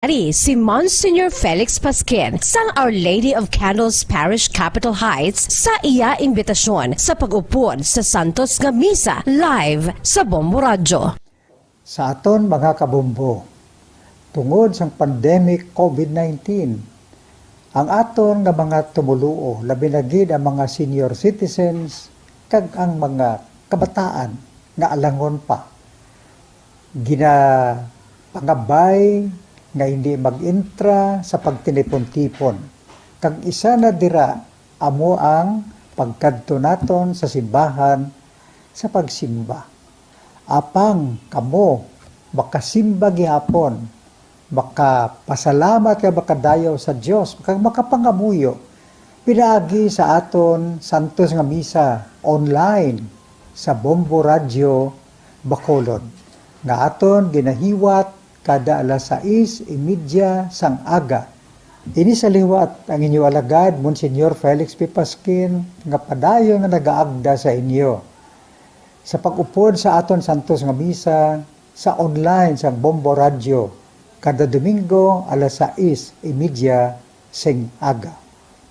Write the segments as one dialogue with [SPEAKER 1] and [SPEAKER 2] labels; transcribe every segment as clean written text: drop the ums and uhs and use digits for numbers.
[SPEAKER 1] Si Monsignor Felix Pasquin sang Our Lady of Candles Parish Capitol Heights sa iya imbitasyon sa pag-upod sa Santos nga Misa live sa Bombo Radyo.
[SPEAKER 2] Sa aton mga kabombo, tungod sa pandemic COVID-19, ang aton nga mga tumuluo, labi na gid ang mga senior citizens kag ang mga kabataan nga alangon pa, pangabay nga hindi mag-intra sa pagtinipon-tipon. Kag isa na dira amo ang pagkadto naton sa simbahan sa pagsimba. Apang kamo makasimba gihapon, makapasalamat ka makadayaw sa Dios, makapangamuyo pinaagi sa aton Santos nga Misa online sa Bombo Radyo Bacolod nga aton ginahiwat kada alas 6:30 sang aga. Ini sa liwat ang inyo alagad, Monsignor Felix P. Pasquin, nga padayon nga nagaagda sa inyo. Sa pag-upod sa aton Santos nga Misa, sa online sang Bombo Radyo, kada Domingo alas 6:30 sing aga.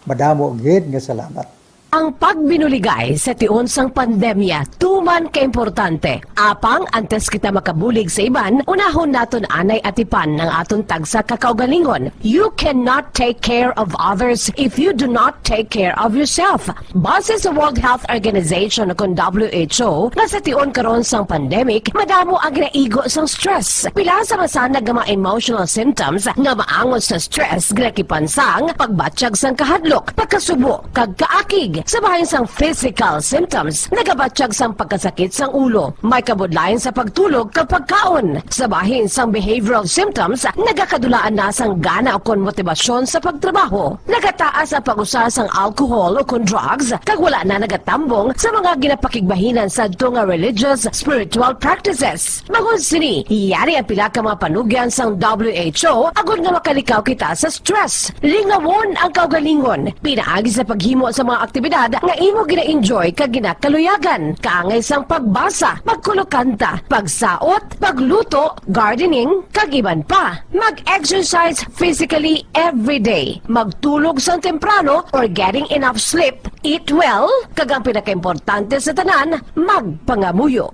[SPEAKER 2] Madamo gid nga salamat.
[SPEAKER 1] Ang pagbinuligay sa tiun sang pandemya, tuman ka-importante. Apang antes kita makabulig sa iban, unahon naton anay atipan ng aton tagsa kakaugalingon. You cannot take care of others if you do not take care of yourself. Base sa World Health Organization kung WHO, nga sa tiun karon sang pandemic, madamo ang ginaigo sang stress. Pila sa masanag nga mga emotional symptoms nga maangon sa stress, ginakipansang pagbatsyag sang kahadlok, pagkasubo, kag kaakig. Sa bahin sang physical symptoms, nagabatsyag sang pagkasakit sang ulo, may kabudlayan sa pagtulog kapag kaon. Sa bahin sang behavioral symptoms, nagakadulaan na sang gana o kon motibasyon sa pagtrabaho. Nagataas ang pag-usa sang alcohol o kon drugs, kag wala na nagatambong sa mga ginapakigbahinan sa nga religious, spiritual practices. Magun sini, iyari ang pila ka mga panugyan sang WHO agud nga makalikaw kita sa stress. Lingawon ang kaugalingon, pinaagi sa paghimo sa mga aktibidad nga imo gina-enjoy kag ginakaluyagan, kaangay sang pagbasa, pagkulokanta, pagsaot, pagluto, gardening, kag iban pa. Mag-exercise physically every day, magtulog sang temprano or getting enough sleep, eat well, kag ang pinakaimportante sa tanan, magpangamuyo.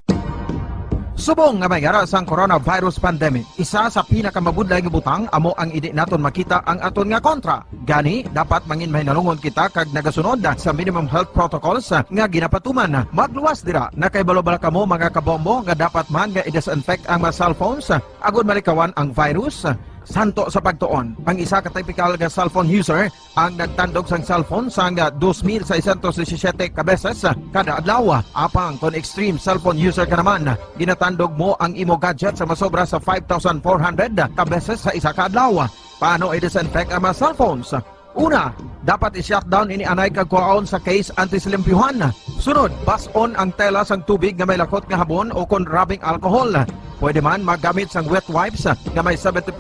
[SPEAKER 3] Subong nga may garas ang coronavirus pandemic, isa sa pinakamabudlay nga butang amo ang idi naton makita ang aton nga kontra. Gani, dapat mangin mahinalungon kita kag nagasunod sa minimum health protocols nga ginapatuman. Magluwas dira na kay balobala kamo mga kabombo nga dapat man nga i-disinfect ang mga cellphones agud malikawan ang virus. Santo sa pagtuon, ang isa ka typical nga cellphone user ang nagtandog sang cellphone sang 2,617 ka beses kada adlaw. Apang kon extreme cellphone user ka naman, ginatandog mo ang imo gadget sa masobra sa 5,400 ka beses sa isa ka adlaw. Paano i-disinfect ang mga cellphones? Una, dapat i-shutdown ini anay kag kuhaon sa case anti-silimpyuhan. Sunod, bas-on ang tela sang tubig nga may lakot nga habon o kon rubbing alcohol. Pwede man magamit sang wet wipes nga may 70%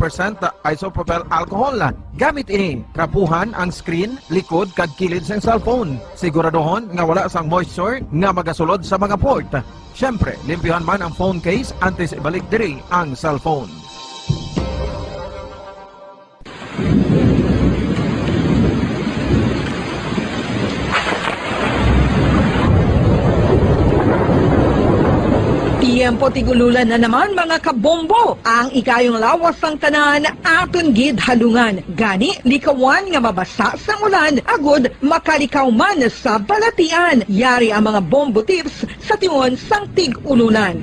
[SPEAKER 3] isopropyl alcohol. Gamit ini, krapuhan ang screen, likod kag kilid sang cellphone. Siguraduhon nga wala sang moisture nga magasulod sa mga port. Syempre, limpyuhan man ang phone case antes ibalik diri ang cellphone.
[SPEAKER 4] Tiyempo tigululan na naman mga kabombo. Ang ikayong lawas ng tanan aton gid halungan. Gani likawan nga mabasa sa ulan agud makalikaw man sa balatian. Yari ang mga bombo tips sa tiyon sang tig-ululan.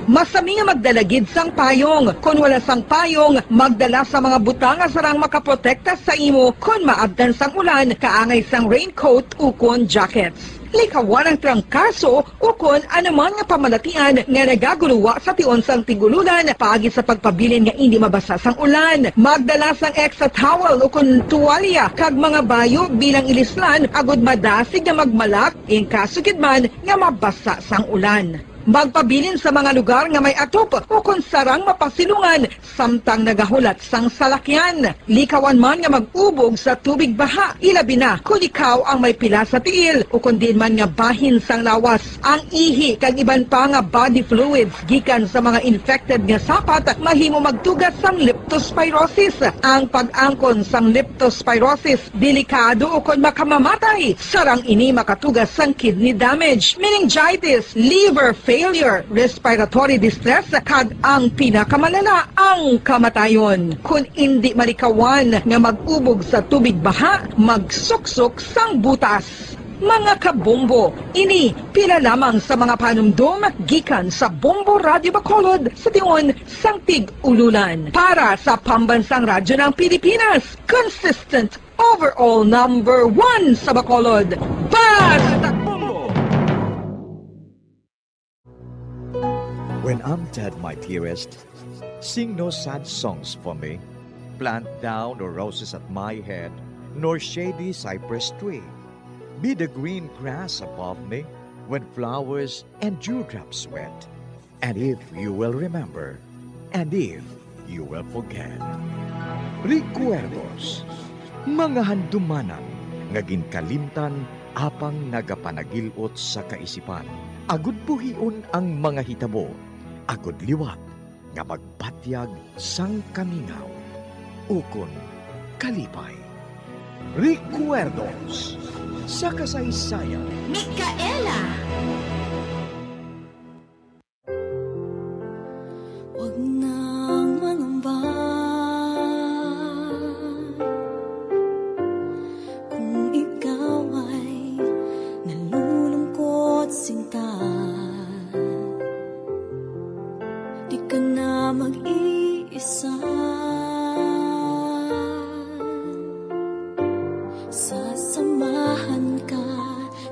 [SPEAKER 4] Masami nga magdalagid sang payong. Kung wala sang payong, magdala sa mga butang nga sarang makaprotekta sa imo kung maabdan sang ulan, kaangay sang raincoat o kon jackets. Likawan ang trangkaso o kon anuman nga pamalatian nga nagaguluwa sa tion sang tigululan paagi sa pagpabilin nga hindi mabasa sang ulan. Magdala sang extra towel o kon tuwalya kag mga bayo bilang ilislan agud madasig nga magmalak in kaso gid man nga mabasa sang ulan. magpabilin sa mga lugar nga may atop o kung sarang mapasilungan samtang nagahulat sang salakyan. Likawan man nga mag-ubog sa tubig baha, ilabi na kung ikaw ang may pila sa tiil o kung din man nga bahin sang lawas. Ang ihi kag iban pa nga body fluids gikan sa mga infected nga sapat mahimo magtugas sang leptospirosis. Ang pag-angkon sang leptospirosis delikado o kung makamamatay. Sarang ini makatugas sang kidney damage, meningitis, liver failure, respiratory distress, kag ang pinakamalala ang kamatayon. Kung hindi malikawan nga mag-ubog sa tubig baha, magsuksok sang butas. Mga kabombo, ini pila lamang sa mga panumdum gikan sa Bombo Radio Bacolod sa tiyon sang Tig-Ululan. Para sa Pambansang Radyo ng Pilipinas, consistent overall number 1 sa Bacolod. Basta Bombo!
[SPEAKER 5] When I'm dead, my dearest, sing no sad songs for me. Plant down no roses at my head, nor shady cypress tree. Be the green grass above me when flowers and dewdrops wet. And if you will remember, and if you will forget. Recuerdos, mga handumanan, nga ginkalimtan apang nagapanagilot sa kaisipan. Agud buhion ang mga hitabo, agud liwat, nga magpatyag sang kamingaw. Ukon kalipay. Recuerdos sa kasaysayan.
[SPEAKER 6] Micaela! Huwag nang mangamba kung ikaw ay nalulungkot sinta. Di ka na mag-iisa. Sasamahan ka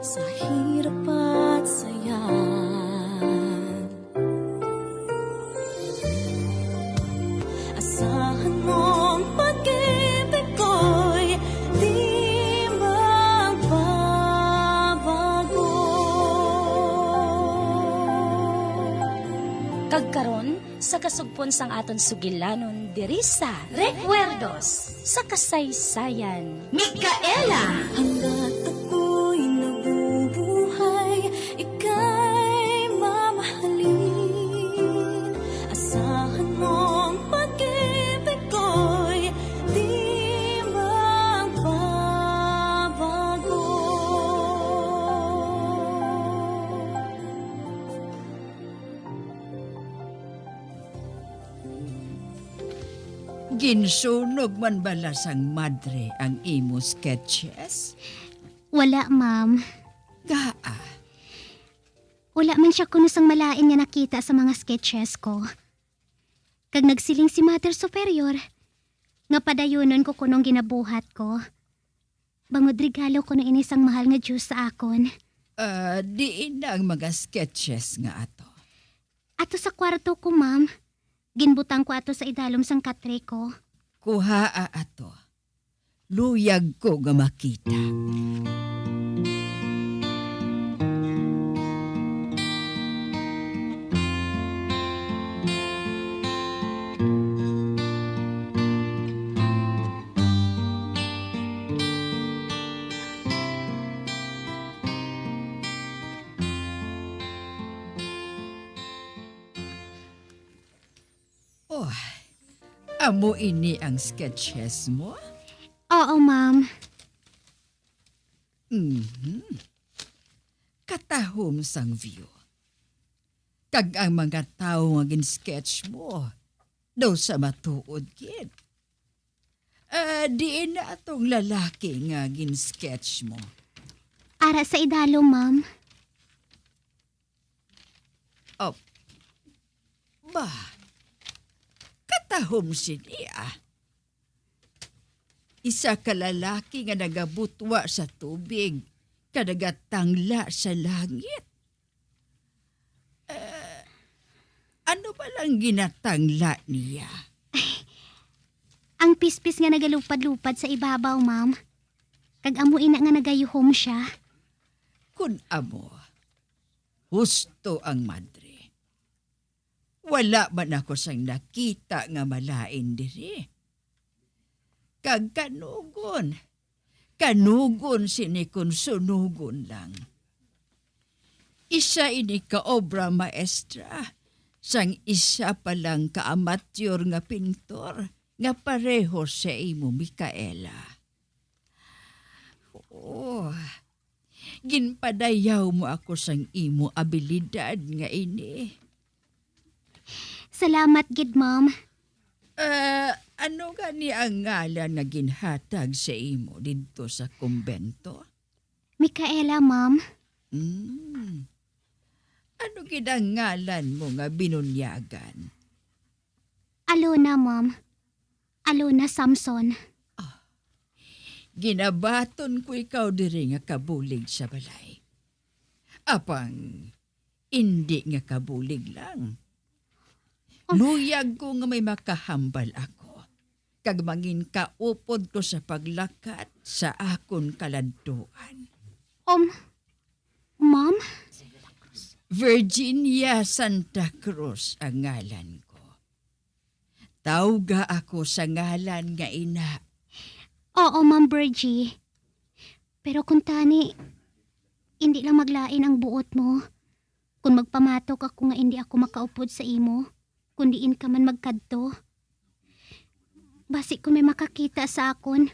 [SPEAKER 6] sa hirap at saya. Asahan mong pag-ibig ko'y di magbabago. Kagkaron sa kasugpon sang aton sugilanon diri sa Recuerdos sa kasaysayan. Micaela! Hanggat ako'y nabubuhay, ika'y mamahalin. Asahan mong pag-ibig ko'y di magbabago.
[SPEAKER 7] Ginsunog man bala sang madre ang imo sketches?
[SPEAKER 8] Wala, ma'am.
[SPEAKER 7] Gaa.
[SPEAKER 8] Wala man siya kuno sang malain nga nakita sa mga sketches ko. Kag nagsiling si Mother Superior, nga padayonon ko kunong ginabuhat ko. Bangod regalo ko na inisang mahal nga Diyos sa akon.
[SPEAKER 7] Diin na ang mga sketches nga ato.
[SPEAKER 8] Ato sa kwarto ko, ma'am. Ginbutang ko ato sa idalom sang katre ko.
[SPEAKER 7] Kuhaa ato. Luyag ko nga makita. Oh, amo ini ang sketches mo?
[SPEAKER 8] Oo, ma'am.
[SPEAKER 7] Katahom sang view. Kag ang mga tao nga gin-sketch mo, daw sa matuod gid. Diin na atong lalaki nga gin-sketch mo.
[SPEAKER 8] Ara sa idalom, ma'am.
[SPEAKER 7] Oh, ba? Katahom siya. Isa ka lalaki nga nagabutwa sa tubig, kadagatangla sa langit. Ano ba lang ginatangla niya?
[SPEAKER 8] Ang pispis nga nagalupad-lupad sa ibabaw, ma'am. Kag amo ina nga nagayuhom siya.
[SPEAKER 7] Kun amo, husto ang madre. Wala man ako sang nakita nga malain diri. Kag kanugon sinikon sunugon lang. Isa ini ka obra maestra, sang isa pa lang ka-amateur nga pintor, nga pareho sa imo, Micaela. Oh, ginpadayaw mo ako sang imo abilidad nga ini.
[SPEAKER 8] Salamat, gid, ma'am.
[SPEAKER 7] Ano gani ang ngalan nga ginhatag sa imo dito sa kumbento?
[SPEAKER 8] Micaela, ma'am.
[SPEAKER 7] Ano gid ang ngalan mo nga binunyagan?
[SPEAKER 8] Alona, ma'am. Alona Samson.
[SPEAKER 7] Ginabaton ko ikaw diri nga kabulig sa balay. Apang, hindi nga kabulig lang. Luyag ko nga may makahambal ako. Kag mangin kaupod ko sa paglakat sa akon kaladtuan.
[SPEAKER 8] Ma'am?
[SPEAKER 7] Virginia Santa Cruz ang ngalan ko. Tawga ako sa ngalan nga ina.
[SPEAKER 8] Oo, Ma'am Virgie. Pero kung tani, hindi lang maglain ang buot mo. Kung magpamatok ako nga hindi ako makaupod sa imo, kundiin ka man magkadto. Basi kung may makakita sa akon,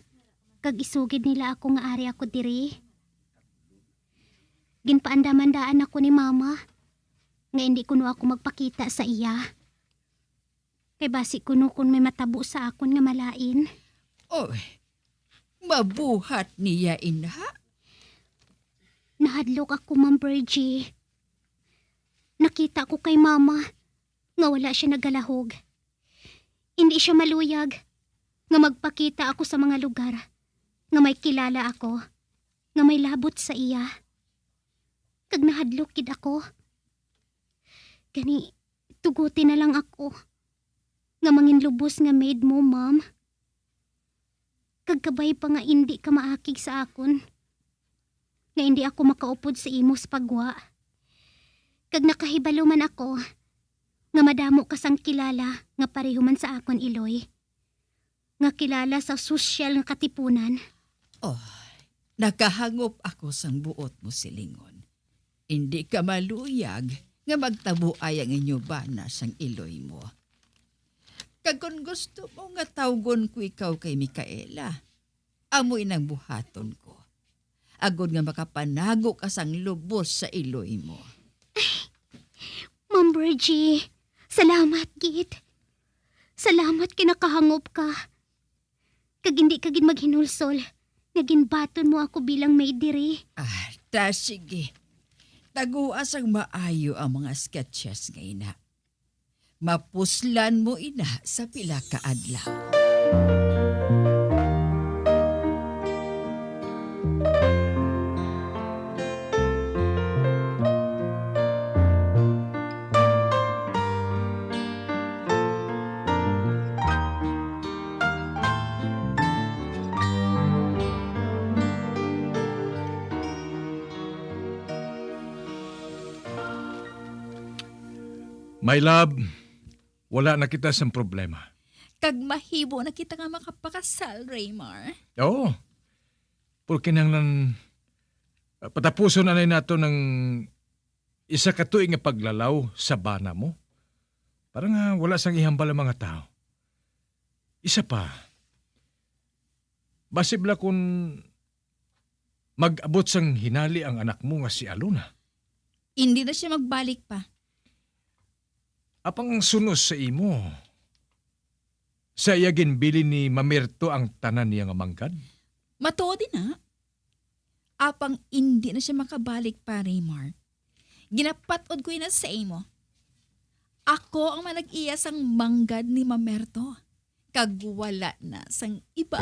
[SPEAKER 8] kag isugid nila ako nga ari ako diri. Ginpaandamandaan ako ni mama, nga hindi kuno ako magpakita sa iya. Kay basi kuno kung may matabo sa akon nga malain.
[SPEAKER 7] Oy, mabuhat niya ina.
[SPEAKER 8] Nahadlok ako, Ma'am Virgie. Nakita ko kay mama nga wala siya nagalahog. Hindi siya maluyag nga magpakita ako sa mga lugar nga may kilala ako, nga may labot sa iya. Kag nahadlok gid ako. Gani, tuguti na lang ako nga manginlubos nga maid mo, ma'am. Kag kabay pa nga hindi ka maakig sa akon, nga hindi ako makaupod sa imo sa pagwa. Kag nakahibalo man ako, nga madamo ka sang kilala nga pareho man sa akon, Iloy. Nga kilala sa sosyal nga katipunan.
[SPEAKER 7] Oh, nakahangop ako sang buot mo, Silingon. Hindi ka maluyag nga magtabo ay ang inyo bana sang Iloy mo. Kag kung gusto mo nga tawgon ko ikaw kay Micaela, amoy nang buhaton ko. Agod nga makapanago ka sang lubos sa Iloy mo.
[SPEAKER 8] Ma'am Virgie, salamat gid. Salamat kinakahangop ka. Kag hindi ka gid maghinulsol, nga ginbaton mo ako bilang maid diri.
[SPEAKER 7] Sige. Taguas ang maayo ang mga sketches nga ina. Mapuslan mo ina sa pila ka adlaw.
[SPEAKER 9] My love, wala na kita sa problema.
[SPEAKER 7] Kag mahibo na kita nga makapakasal, Raymar.
[SPEAKER 9] Oo. Porque nang patapuson na nato ng isa ka tuig nga paglalaw sa bana mo. Para nga wala sang ihambal ang mga tao. Isa pa, basibla kung mag-abot sang hinali ang anak mo nga si Alona.
[SPEAKER 7] Hindi na siya magbalik pa.
[SPEAKER 9] Apang sunos sa imo. Sa iya ginbili ni Mamirto ang tanan niya nga manggad.
[SPEAKER 7] Matuod din na. Apang hindi na siya makabalik pa, Raymar. Ginapatod ko na sa imo. Ako ang manag-iya sang manggad ni Mamerto. Kag wala na sang iba.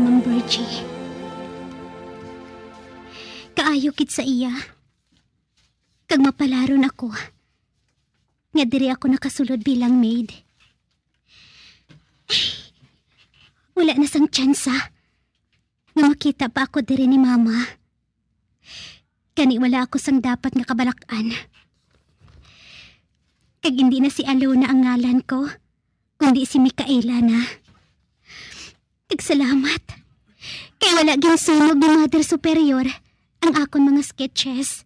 [SPEAKER 8] Mang Virgie. Kaayo kit sa iya. Kag mapalaron ako. Nga diri ako nakasulod bilang maid. Ay, wala na sang tsansa. Nga makita pa ako diri ni Mama. Kani wala ako sang dapat nga kabalakan. Kag hindi na si Alona ang ngalan ko, kundi si Micaela na. Kag salamat. Kay wala gyud sunog ni Mother Superior ang akon mga sketches.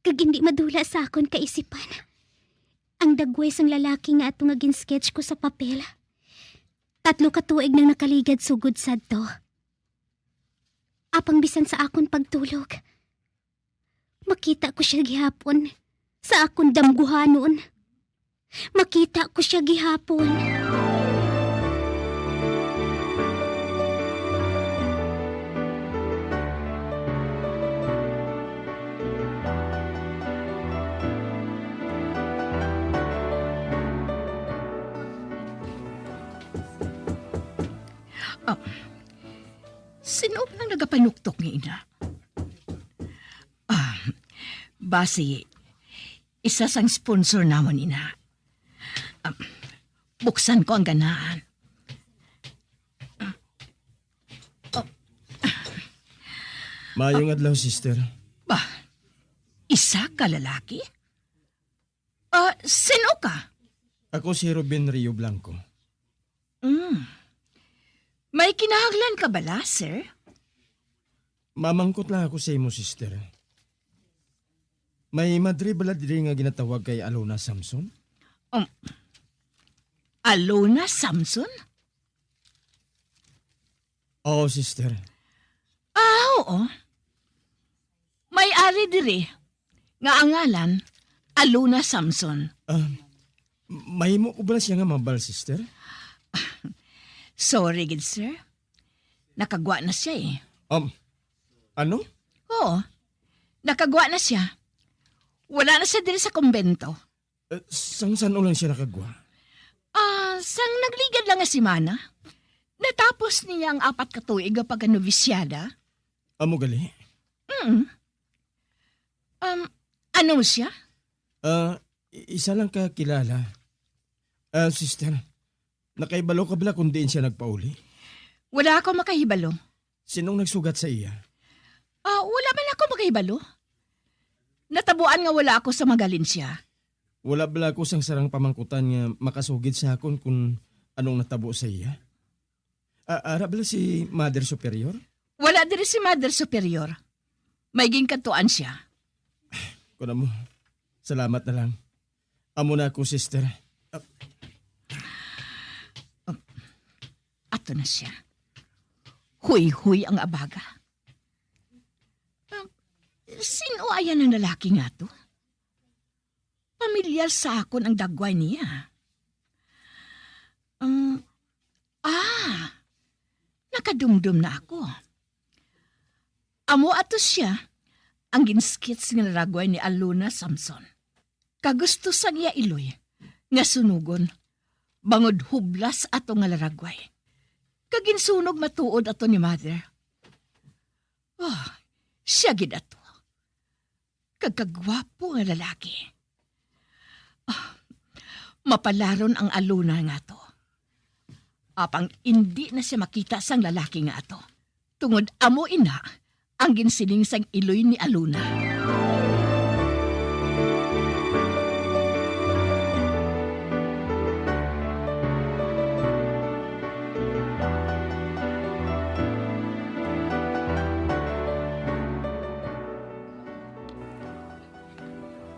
[SPEAKER 8] Kag hindi madula sa akon kaisipan. Ang dagway sang lalaki nga atong nga sketch ko sa papel. 3 ka tuig nang nakaligad sugod sadto. Apang bisan sa akon pagtulog. Makita ko siya gihapon sa akon damguhanon. Makita ko siya gihapon.
[SPEAKER 7] Sino ba ang nagapanuktok ni ina? Basi, isa sang sponsor namon ina. Buksan ko ang ganahan.
[SPEAKER 10] Mayong adlaw, sister.
[SPEAKER 7] Bah, isa ka lalaki? Sino ka?
[SPEAKER 10] Ako si Ruben Rio Blanco.
[SPEAKER 7] May kinahanglan ka bala, sir?
[SPEAKER 10] Mamangkot lang ako sa imo, sister. May madre bala diri nga ginatawag kay Alona Samson?
[SPEAKER 7] Alona Samson?
[SPEAKER 10] Oo, sister.
[SPEAKER 7] Oo. May ari diri nga ang ngalan Alona Samson.
[SPEAKER 10] Mahimo ko bala siya nga mabal, sister?
[SPEAKER 7] Sorry, good sir. Nakagwa na siya eh.
[SPEAKER 10] Ano?
[SPEAKER 7] Oo. Nakagwa na siya. Wala na siya diri sa kumbento.
[SPEAKER 10] Sang ulang siya nakagwa?
[SPEAKER 7] Sang nagligad lang nga si Mana. Natapos niya ang 4 ka tuig nga paganovisyada.
[SPEAKER 10] Amo gali?
[SPEAKER 7] Ano siya?
[SPEAKER 10] Isa lang ka kilala. Sister, nakaibalo ka bala kung diin siya nagpauli?
[SPEAKER 7] Wala ako makahibalo.
[SPEAKER 10] Sinong nagsugat sa iya?
[SPEAKER 7] Wala man ako makahibalo. Natabuan nga wala ako sa magalin siya.
[SPEAKER 10] Wala bala ko sang sarang pamangkutan nga makasugid sa akon kung anong natabo sa iya? Ara bala si Mother Superior?
[SPEAKER 7] Wala diri si Mother Superior. May ginkantuan siya.
[SPEAKER 10] Kuna mo, salamat na lang. Amo na ako, sister.
[SPEAKER 7] Ato na siya. Huy-huy ang abaga. Sino ayan ang lalaki nga to? Pamilyar sa akon ang dagway niya. Nakadumdum na ako. Amo ato siya ang ginskits nga naragway ni Alona Samson. Kagusto sa niya iloy nga sunugon bangod hublas ato nga laragway. Kaginsunog matuod ato ni Mother. Siya gid ato. Kagkagwapo nga lalaki. Mapalaron ang Alona nga to. Apang hindi na siya makita sang lalaki nga ato. Tungod amo ina ang ginsiling sang iloy ni Alona.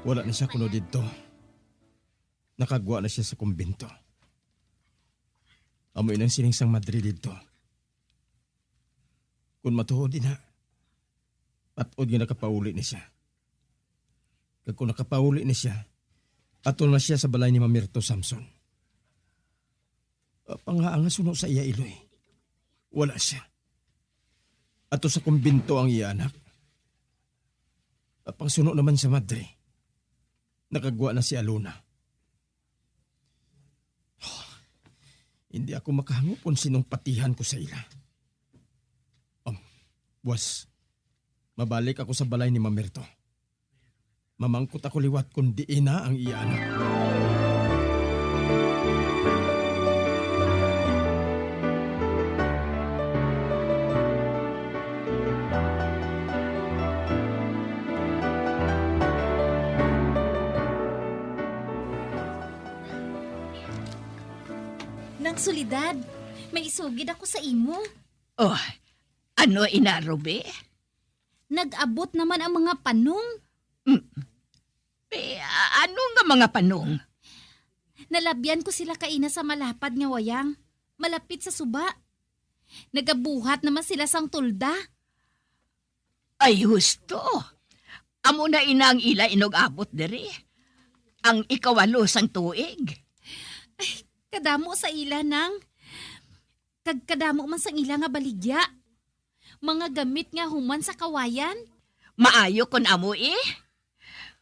[SPEAKER 10] Wala na siya kuno dito. Nakagwa na siya sa kumbento. Amoy ng sining sang Madrid dito. Kung matuod din ha, patod nga nakapauli ni siya. Kag kung nakapauli ni siya, atol na siya sa balay ni Mamirto Samson. Pangaanga suno sa iya iloy. Wala siya. Ato sa kumbento ang iya anak. Pang suno naman sa Madrid. Nakagwa na si Alona. Hindi ako makahangupon sinong patihan ko sa ila. Buwas, mabalik ako sa balay ni Mamerto. Mamangkot ako liwat kung di ina ang iya anak.
[SPEAKER 6] Nang Solidad, may isugid ako sa imo.
[SPEAKER 7] Oh, ano inarobe?
[SPEAKER 6] Nag-abot naman ang mga panong.
[SPEAKER 7] Ano nga mga panong?
[SPEAKER 6] Nalabyan ko sila kaina sa malapad nga wayang. Malapit sa suba. Nagabuhat naman sila sang tulda.
[SPEAKER 7] Ay, husto. Amo na inang ila inog-abot diri. Ang ikawalo sang tuig.
[SPEAKER 6] Kadamo sa ila nang. Kadamo man sang ila nga baligya. Mga gamit nga human sa kawayan.
[SPEAKER 7] Maayo kon amo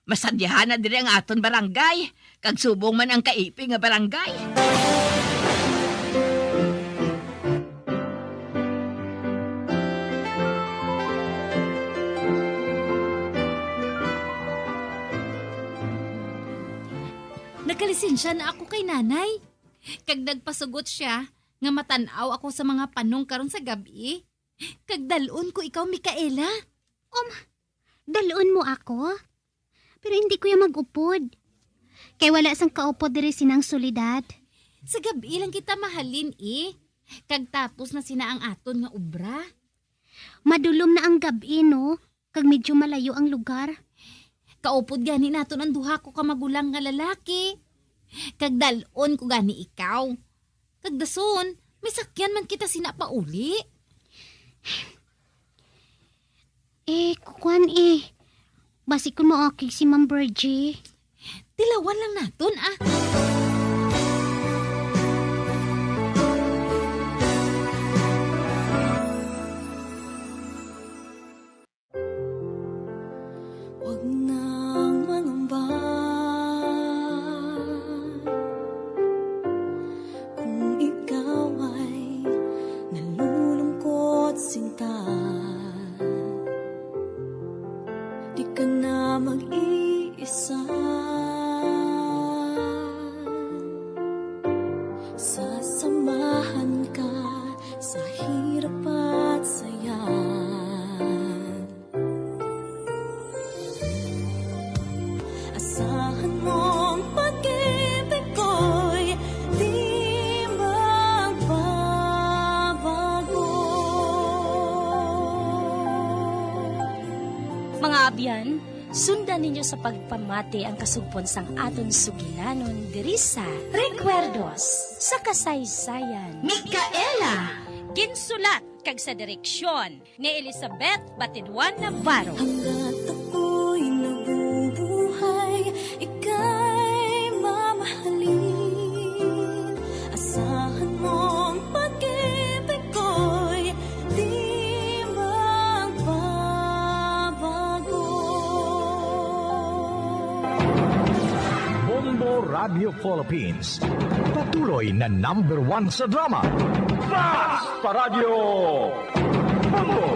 [SPEAKER 7] Masadyahan na diri ang aton barangay. Kag subong man ang kaipi nga barangay.
[SPEAKER 6] Nagkalisensya na ako kay nanay. Kag nagpasugot siya nga matanaw ako sa mga panong karon sa gabi. Kag dalon ko ikaw, Mikaela.
[SPEAKER 8] Dalon mo ako? Pero hindi ko yung mag-upod. Kay wala sang kaupod diri sinang Solidad.
[SPEAKER 6] Sa gabi lang kita mahalin Kag tapos na sina ang aton nga ubra.
[SPEAKER 8] Madulom na ang gabi, no? Kag medyo malayo ang lugar.
[SPEAKER 6] Kaupod gani naton ang duha ko ka magulang nga lalaki. Kag dalon ko gani ikaw. Kag dason, may sakyan man kita sina pauli.
[SPEAKER 8] Kukuan Basi kung maakig si Ma'am Virgie.
[SPEAKER 6] Tilawan lang naton Huwag nang mangamba kung ikaw ay nalulungkot sinta. Di ka na mag-iisa. Sasamahan ka sa hirap at saya. Asahan mong pag-ibig ko'y di magbabago.
[SPEAKER 11] Mga abyan, sundan ninyo sa pagpamati ang kasugpon sang aton sugilanon diri sa Recuerdos sa kasaysayan.
[SPEAKER 12] Mikaela! Ginsulat kag sa direksyon ni Elizabeth Batidwan Navarro.
[SPEAKER 6] Hanggat ako'y nabubuhay, ika'y mamahalin. Asahan mong pag-ibig ko'y di magbabago.
[SPEAKER 13] Bombo Radio Philippines. Patuloy na #1 sa drama. Mas Paradyo! Bombo!